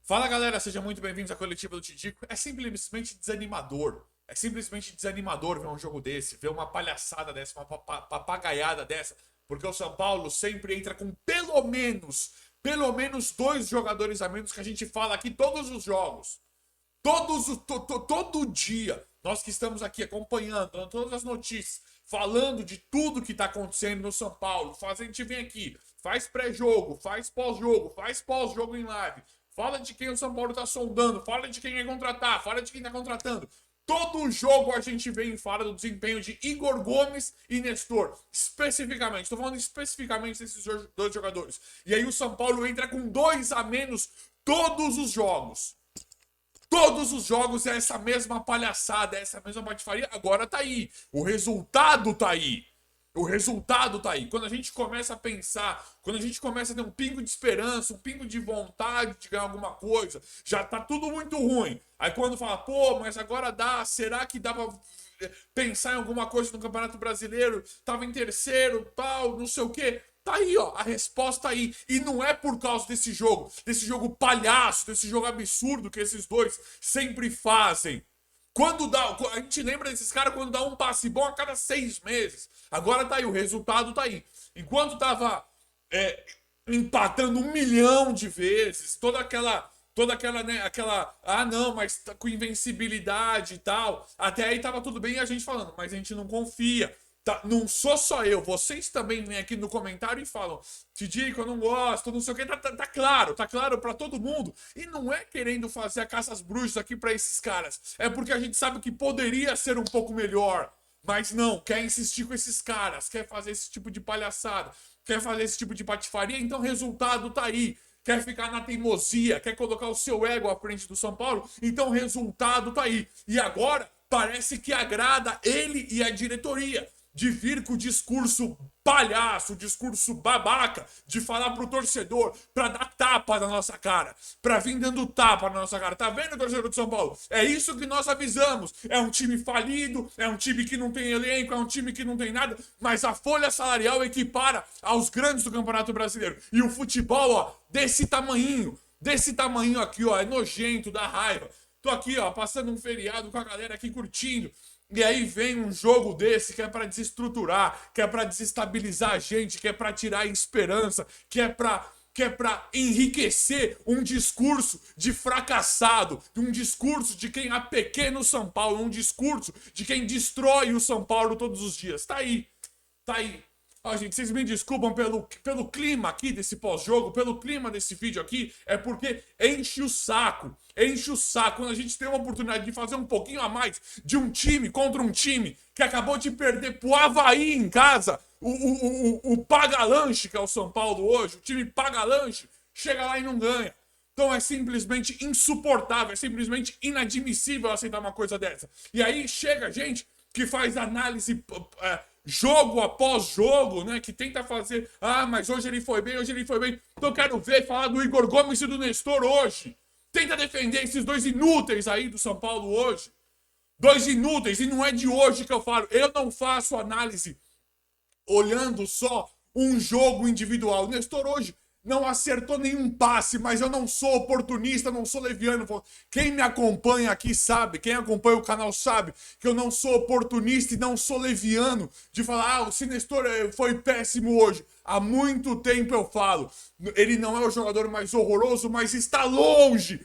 Fala galera, sejam muito bem-vindos à coletiva do Tidico. É simplesmente desanimador. É simplesmente desanimador ver um jogo desse, ver uma palhaçada dessa, uma papagaiada dessa, porque o São Paulo sempre entra com pelo menos dois jogadores a menos que a gente fala aqui todos os jogos. Todo dia, nós que estamos aqui acompanhando, dando todas as notícias, falando de tudo que está acontecendo no São Paulo, a gente vem aqui, faz pré-jogo, faz pós-jogo em live, fala de quem o São Paulo está sondando, fala de quem vai contratar, fala de quem está contratando. Todo jogo a gente vem e fala do desempenho de Igor Gomes e Nestor, especificamente. Estou falando especificamente desses dois jogadores. E aí o São Paulo entra com dois a menos todos os jogos. Todos os jogos é essa mesma palhaçada, é essa mesma patifaria. Agora tá aí. O resultado tá aí. O resultado tá aí. Quando a gente começa a pensar, quando a gente começa a ter um pingo de esperança, um pingo de vontade de ganhar alguma coisa, já tá tudo muito ruim. Aí quando fala, pô, mas agora dá, será que dá pra pensar em alguma coisa no Campeonato Brasileiro? Tava em terceiro, tal, não sei o quê. Tá aí, ó, a resposta aí. E não é por causa desse jogo palhaço, desse jogo absurdo que esses dois sempre fazem. Quando dá, a gente lembra desses caras quando dá um passe bom a cada 6 meses. Agora tá aí, o resultado tá aí. Enquanto tava empatando 1 milhão de vezes, toda aquela, né, ah não, mas tá com invencibilidade e tal. Até aí tava tudo bem e a gente falando, mas a gente não confia. Tá, não sou só eu, vocês também vêm aqui no comentário e falam, Tidico, eu não gosto, não sei o que, tá claro pra todo mundo. E não é querendo fazer a caça às bruxas aqui pra esses caras, é porque a gente sabe que poderia ser um pouco melhor, mas não, quer insistir com esses caras, quer fazer esse tipo de palhaçada, quer fazer esse tipo de patifaria, então o resultado tá aí. Quer ficar na teimosia, quer colocar o seu ego à frente do São Paulo, então o resultado tá aí. E agora parece que agrada ele e a diretoria de vir com o discurso palhaço, o discurso babaca, de falar pro torcedor, pra dar tapa na nossa cara, pra vir dando tapa na nossa cara. Tá vendo, torcedor de São Paulo? É isso que nós avisamos. É um time falido, é um time que não tem elenco, é um time que não tem nada, mas a folha salarial equipara aos grandes do Campeonato Brasileiro. E o futebol, ó, desse tamanho aqui, ó, é nojento, dá raiva. Tô aqui, ó, passando um feriado com a galera aqui curtindo. E aí vem um jogo desse que é pra desestruturar, que é pra desestabilizar a gente, que é pra tirar a esperança, que é pra enriquecer um discurso de fracassado, um discurso de quem apequena o São Paulo, um discurso de quem destrói o São Paulo todos os dias. Tá aí, tá aí. Ó, gente, vocês me desculpam pelo clima aqui desse pós-jogo, pelo clima desse vídeo aqui, é porque enche o saco. Enche o saco quando a gente tem uma oportunidade de fazer um pouquinho a mais de um time contra um time que acabou de perder pro Avaí em casa. O paga-lanche que é o São Paulo hoje, o time paga-lanche, chega lá e não ganha. Então é simplesmente insuportável, é simplesmente inadmissível aceitar uma coisa dessa. E aí chega gente que faz análise jogo após jogo, né? Que tenta fazer, ah, mas hoje ele foi bem, hoje ele foi bem. Então eu quero ver falar do Igor Gomes e do Nestor hoje. Tenta defender esses dois inúteis aí do São Paulo hoje. Dois inúteis, e não é de hoje que eu falo. Eu não faço análise olhando só um jogo individual. O Nestor hoje não acertou nenhum passe, mas eu não sou oportunista, não sou leviano. Quem me acompanha aqui sabe, quem acompanha o canal sabe que eu não sou oportunista e não sou leviano de falar, ah, o Nestor foi péssimo hoje. Há muito tempo eu falo, ele não é o jogador mais horroroso, mas está longe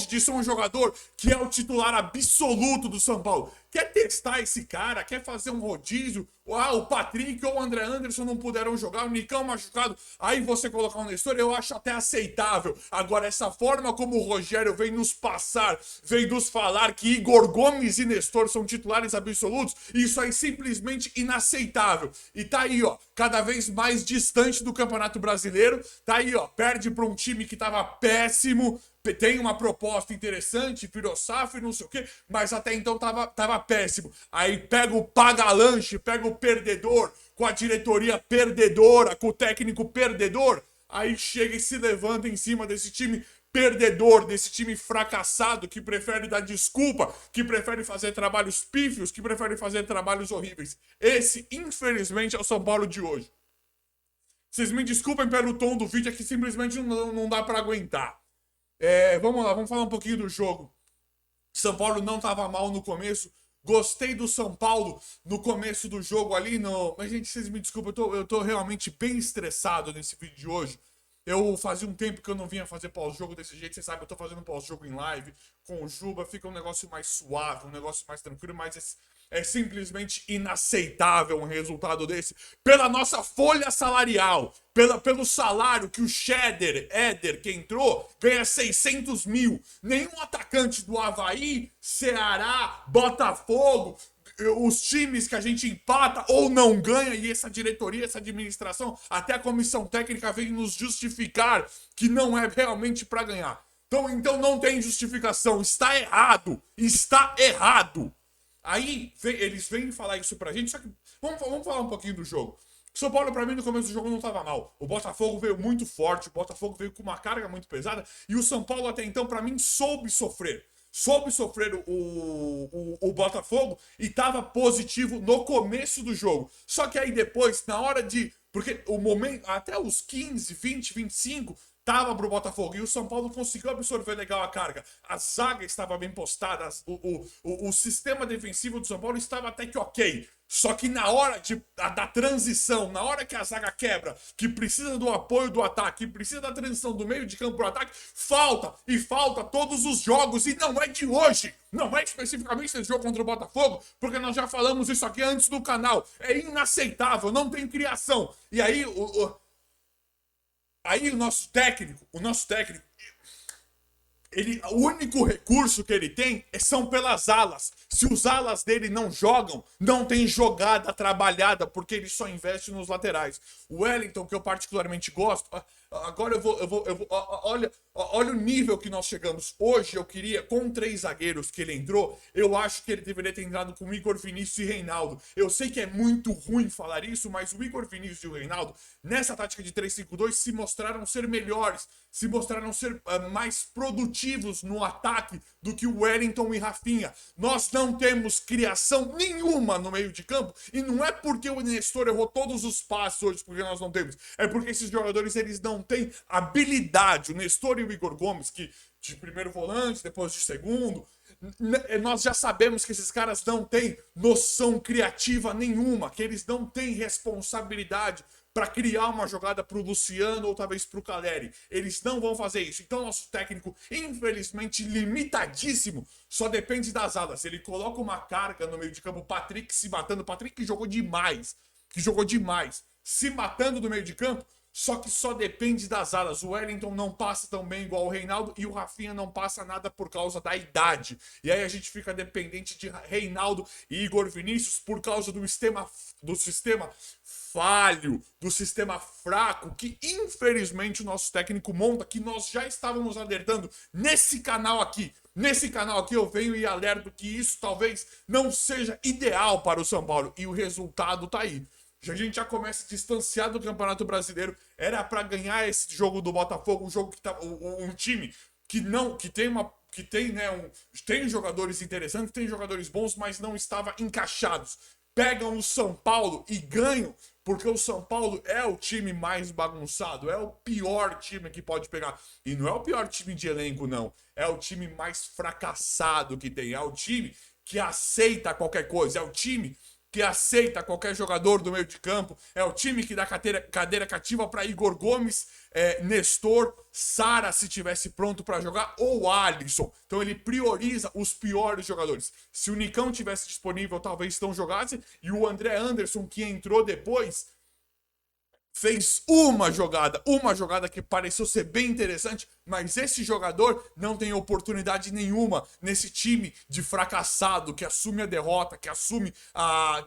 de ser um jogador que é o titular absoluto do São Paulo. Quer testar esse cara, quer fazer um rodízio, ah, o Patrick ou o André Anderson não puderam jogar, o Nicão machucado, aí você colocar um Nestor, eu acho até aceitável. Agora, essa forma como o Rogério vem nos passar, vem nos falar que Igor Gomes e Nestor são titulares absolutos, isso é simplesmente inaceitável. E tá aí, ó, cada vez mais distante do Campeonato Brasileiro, tá aí, ó, perde para um time que tava péssimo, tem uma proposta interessante, virou SAF, não sei o quê, mas até então tava péssimo. Aí pega o paga-lanche, pega o perdedor, com a diretoria perdedora, com o técnico perdedor, aí chega e se levanta em cima desse time perdedor, desse time fracassado, que prefere dar desculpa, que prefere fazer trabalhos pífios, que prefere fazer trabalhos horríveis. Esse, infelizmente, é o São Paulo de hoje. Vocês me desculpem pelo tom do vídeo, é que simplesmente não dá pra aguentar. Vamos lá, vamos falar um pouquinho do jogo. São Paulo não estava mal no começo. Gostei do São Paulo no começo do jogo ali. No... Mas, gente, vocês me desculpem, eu tô realmente bem estressado nesse vídeo de hoje. Eu fazia um tempo que eu não vinha fazer pós-jogo desse jeito. Vocês sabem, eu tô fazendo pós-jogo em live com o Juba. Fica um negócio mais suave, um negócio mais tranquilo, mas é simplesmente inaceitável um resultado desse pela nossa folha salarial, pelo salário que o Éder, que entrou, ganha 600 mil. Nenhum atacante do Avaí, Ceará, Botafogo, os times que a gente empata ou não ganha, e essa diretoria, essa administração, até a comissão técnica vem nos justificar que não é realmente para ganhar. Então não tem justificação, está errado, está errado. Aí eles vêm falar isso pra gente, só que vamos falar um pouquinho do jogo. São Paulo, pra mim, no começo do jogo não estava mal. O Botafogo veio muito forte, o Botafogo veio com uma carga muito pesada, e o São Paulo, até então, pra mim, soube sofrer. Soube sofrer o Botafogo e estava positivo no começo do jogo. Só que aí depois, na hora de. Porque o momento, até os 15, 20, 25, tava pro Botafogo. E o São Paulo conseguiu absorver legal a carga. A zaga estava bem postada. O sistema defensivo do São Paulo estava até que ok. Só que na hora da transição, na hora que a zaga quebra, que precisa do apoio do ataque, que precisa da transição do meio de campo pro ataque, falta e falta todos os jogos. E não é de hoje. Não é especificamente esse jogo contra o Botafogo, porque nós já falamos isso aqui antes do canal. É inaceitável, não tem criação. E aí o nosso técnico, o único recurso que ele tem são pelas alas. Se os alas dele não jogam, não tem jogada trabalhada, porque ele só investe nos laterais. O Wellington, que eu particularmente gosto, agora eu vou olha o nível que nós chegamos. Hoje eu queria, com 3 zagueiros que ele entrou, eu acho que ele deveria ter entrado com o Igor Vinícius e Reinaldo. Eu sei que é muito ruim falar isso, mas o Igor Vinícius e o Reinaldo, nessa tática de 3-5-2, se mostraram ser melhores, se mostraram ser mais produtivos no ataque do que o Wellington e Rafinha. Nós não temos criação nenhuma no meio de campo, e não é porque o Nestor errou todos os passos hoje, porque nós não temos. É porque esses jogadores, eles não têm habilidade. O Nestor e o Igor Gomes, que de primeiro volante, depois de segundo, nós já sabemos que esses caras não têm noção criativa nenhuma, que eles não têm responsabilidade para criar uma jogada para o Luciano ou talvez para o Caleri. Eles não vão fazer isso. Então, nosso técnico, infelizmente limitadíssimo, só depende das alas. Ele coloca uma carga no meio de campo, o Patrick se matando. O Patrick que jogou demais, se matando no meio de campo. Só que só depende das alas. O Wellington não passa tão bem igual o Reinaldo e o Rafinha não passa nada por causa da idade. E aí a gente fica dependente de Reinaldo e Igor Vinícius por causa do sistema falho, do sistema fraco que infelizmente o nosso técnico monta, que nós já estávamos alertando nesse canal aqui. Nesse canal aqui eu venho e alerto que isso talvez não seja ideal para o São Paulo. E o resultado tá aí. A gente já começa a distanciar do Campeonato Brasileiro. Era para ganhar esse jogo do Botafogo, um jogo que tá um time tem jogadores interessantes, tem jogadores bons, mas não estava encaixados. Pegam o São Paulo e ganham, porque o São Paulo é o time mais bagunçado, é o pior time que pode pegar. E não é o pior time de elenco, não. É o time mais fracassado que tem. É o time que aceita qualquer coisa. É o time que aceita qualquer jogador do meio de campo. É o time que dá cadeira cativa para Igor Gomes, Nestor, Sara, se tivesse pronto para jogar, ou Alisson. Então ele prioriza os piores jogadores. Se o Nicão tivesse disponível, talvez não jogasse. E o André Anderson, que entrou depois, fez uma jogada que pareceu ser bem interessante, mas esse jogador não tem oportunidade nenhuma nesse time de fracassado que assume a derrota, que assume a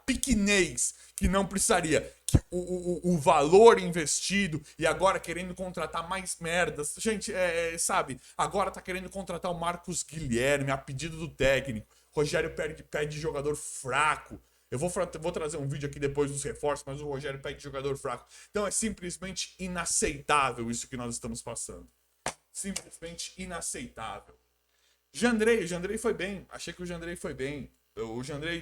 pequenez que não precisaria. Que o valor investido e agora querendo contratar mais merdas. Gente, sabe, agora tá querendo contratar o Marcos Guilherme a pedido do técnico. Rogério pede jogador fraco. Eu vou trazer um vídeo aqui depois dos reforços, mas o Rogério pede jogador fraco. Então é simplesmente inaceitável isso que nós estamos passando. Simplesmente inaceitável. Jandrei foi bem. Achei que o Jandrei foi bem. O Jandrei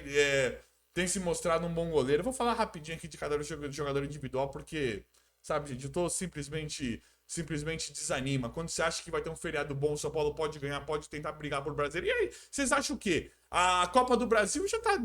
tem se mostrado um bom goleiro. Eu vou falar rapidinho aqui de cada jogador individual, porque, sabe, gente, eu tô simplesmente simplesmente desanima. Quando você acha que vai ter um feriado bom, o São Paulo pode ganhar, pode tentar brigar por brasileiro. E aí, vocês acham o quê? A Copa do Brasil já tá.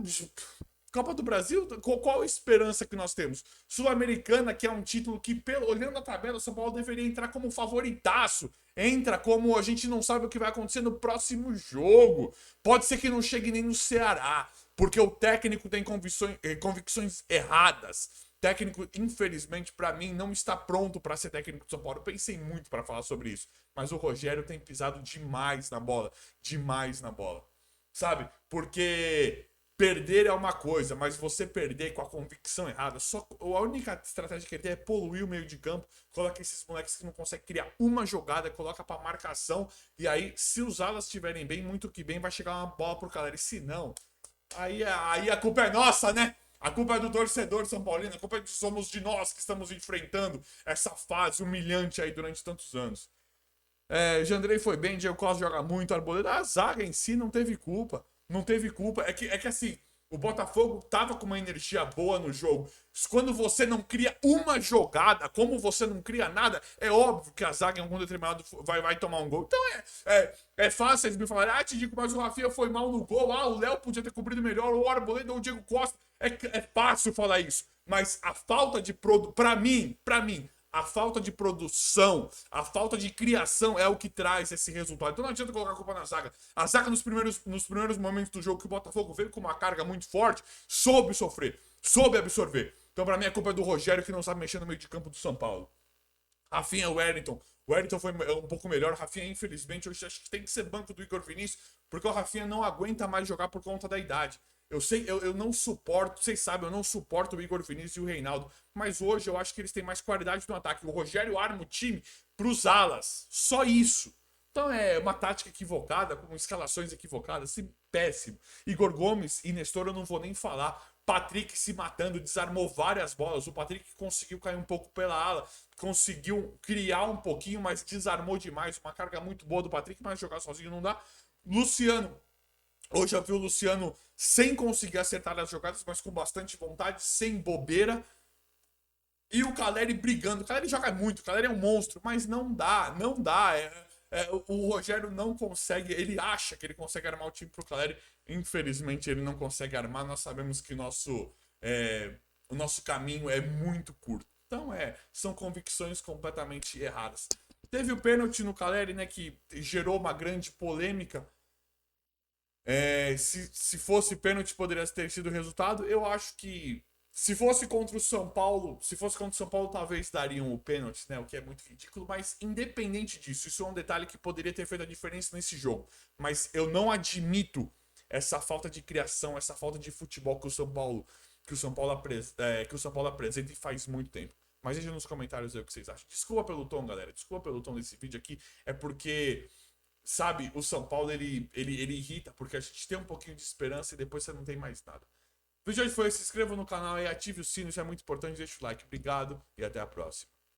Copa do Brasil, qual a esperança que nós temos? Sul-Americana, que é um título que, olhando a tabela, o São Paulo deveria entrar como favoritaço. Entra como a gente não sabe o que vai acontecer no próximo jogo. Pode ser que não chegue nem no Ceará, porque o técnico tem convicções erradas. Técnico, infelizmente, para mim, não está pronto para ser técnico do São Paulo. Eu pensei muito para falar sobre isso, mas o Rogério tem pisado demais na bola, demais na bola, sabe? Porque perder é uma coisa, mas você perder com a convicção errada, só a única estratégia que ele tem é poluir o meio de campo, coloca esses moleques que não conseguem criar uma jogada, coloca para marcação, e aí, se os alas estiverem bem, muito que bem, vai chegar uma bola pro Caleri. Se não, aí a culpa é nossa, né? A culpa é do torcedor São Paulino, a culpa somos de nós que estamos enfrentando essa fase humilhante aí durante tantos anos. Jandrei foi bem, Diego Costa joga muito, Arboleda. A zaga em si não teve culpa. Não teve culpa. É que assim, o Botafogo tava com uma energia boa no jogo. Quando você não cria uma jogada, como você não cria nada, é óbvio que a zaga em algum determinado vai tomar um gol. Então é fácil eles me falarem, te digo, mas o Rafinha foi mal no gol, o Léo podia ter cobrido melhor, o Arboleda ou o Diego Costa. É fácil falar isso. Mas a falta de produto, pra mim, a falta de produção, a falta de criação é o que traz esse resultado. Então não adianta colocar a culpa na zaga. A zaga nos primeiros momentos do jogo que o Botafogo veio com uma carga muito forte, soube sofrer, soube absorver. Então pra mim a culpa é do Rogério que não sabe mexer no meio de campo do São Paulo. Rafinha, Wellington. O Wellington foi um pouco melhor. O Rafinha, infelizmente, eu acho que tem que ser banco do Igor Vinícius, porque o Rafinha não aguenta mais jogar por conta da idade. Eu não suporto, vocês sabem, eu não suporto o Igor Vinícius e o Reinaldo. Mas hoje eu acho que eles têm mais qualidade no ataque. O Rogério arma o time pros alas. Só isso. Então é uma tática equivocada, com escalações equivocadas, assim, péssimo. Igor Gomes e Nestor eu não vou nem falar. Patrick se matando, desarmou várias bolas. O Patrick conseguiu cair um pouco pela ala, conseguiu criar um pouquinho, mas desarmou demais. Uma carga muito boa do Patrick, mas jogar sozinho não dá. Luciano. Hoje eu vi o Luciano sem conseguir acertar as jogadas, mas com bastante vontade, sem bobeira. E o Caleri brigando. O Caleri joga muito, o Caleri é um monstro, mas não dá, não dá. O Rogério não consegue, ele acha que ele consegue armar o time pro Caleri. Infelizmente ele não consegue armar. Nós sabemos que o nosso caminho é muito curto. Então são convicções completamente erradas. Teve o pênalti no Caleri, né, que gerou uma grande polêmica. Se fosse pênalti, poderia ter sido o resultado. Eu acho que se fosse contra o São Paulo, talvez dariam o pênalti, né? O que é muito ridículo, mas independente disso, isso é um detalhe que poderia ter feito a diferença nesse jogo. Mas eu não admito essa falta de criação, essa falta de futebol que o São Paulo, que o São Paulo apresenta e faz muito tempo. Mas deixa nos comentários aí o que vocês acham. Desculpa pelo tom, galera. Desculpa pelo tom desse vídeo aqui. É porque, sabe, o São Paulo ele irrita, porque a gente tem um pouquinho de esperança e depois você não tem mais nada. O vídeo de hoje foi esse. Se inscreva no canal e ative o sino, isso é muito importante. Deixa o like. Obrigado e até a próxima.